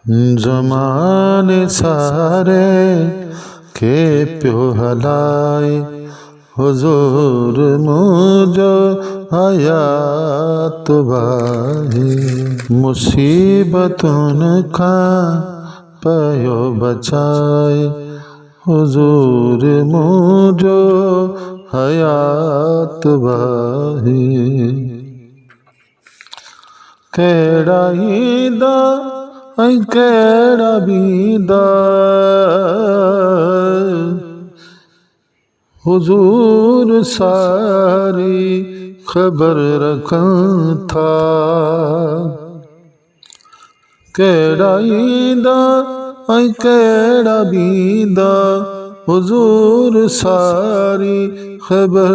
जमाने सारे के प्यो हलाए हुजूर मुझो हयात बाही मुसीबतुन का पयो बचाए हुजूर मुझो हयात बाही केड़ा ईदा ऐ केड़ा बीदा हुजूर सारी खबर रखन था केड़ा ईदा ऐ केड़ा बीदा हुजूर सारी खबर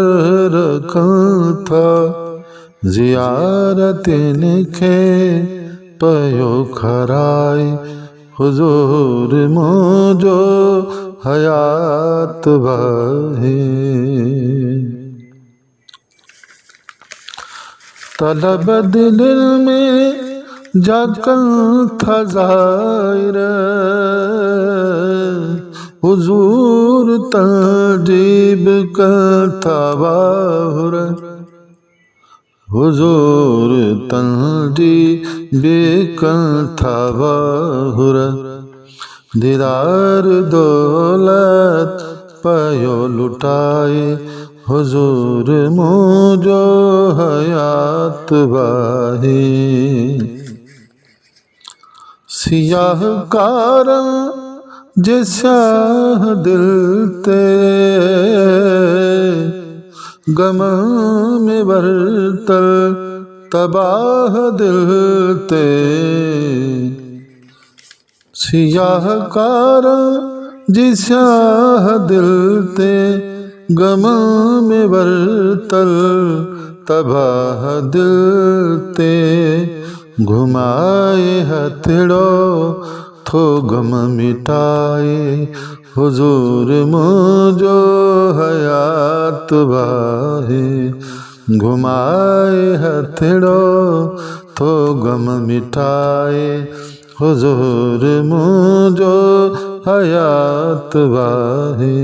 रखन था ज़ियारत इनके पयो खराए हुजूर मुझो हयात बाहे तलब दिल में जाकल था ज़ाहिर हुजूर तजीब करता बाहुर हुजूर तंजीब करता बाहुर दीदार दौलत पयो लुटाए हुजूर मुझो हयात बाही सियाह कारं जैसा दिल ते गम में बरतर तबाह दिल ते सियाह कारं जैसा दिल ते गम में बरतर तबाह दिल ते घुमाए हथड़ो थो गम मिटाए हुजूर मुझो हयात बाहे घुमाए हथड़ो थो गम मिटाए हुजूर मुझो हयात बाहे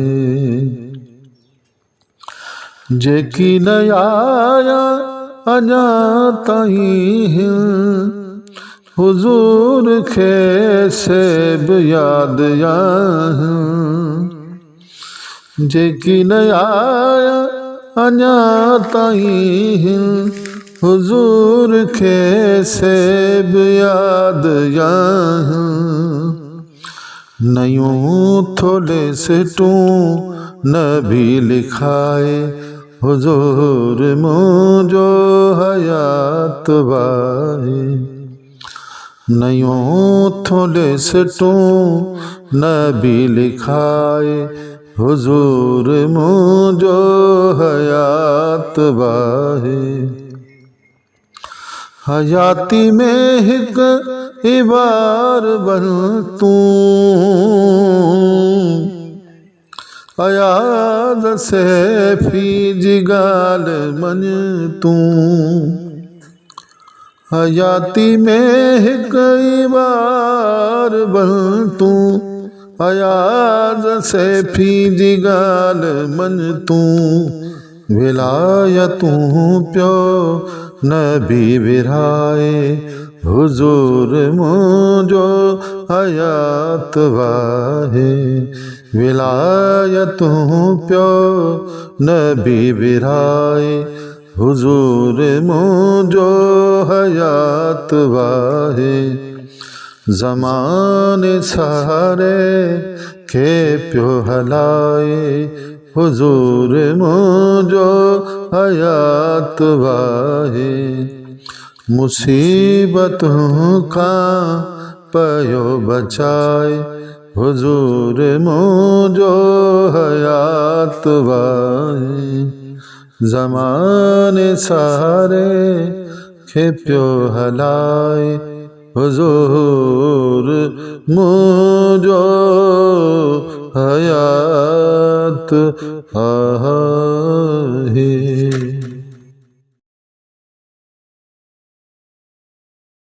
जेकी न आया अञा ताईं हुजूर खे सेब याद जेकी न आया अञा ताईं हुजूर खे सेब याद नयूं थोड़े सिटूं नबी लिखाए हुजूर मुझो हयात बाहे नयूं थोड़े सिटूं नबी लिखाए हुजूर मुझो हयात बाहे हयाती में हिक इबार बन तूं अयाद से फी जिगाल मन तूं हयाती में हिक बार बन तूं अयाद से फी जिगाल मन तूं विलायतूं प्यो नबी विराए हुजूर मुझो हयात बाहे विलायतूं प्यो नबी विराए हुजूर मुझो हयात बाहे ज़माने सारे के प्यो हलाए हुजूर मुझो हयात बाहे मुसीबतों का पयो बचाए हुजूर मुझो हयात बाहे ज़माने सारे के प्यो हलाए हुजूर मुझो हयात आहे।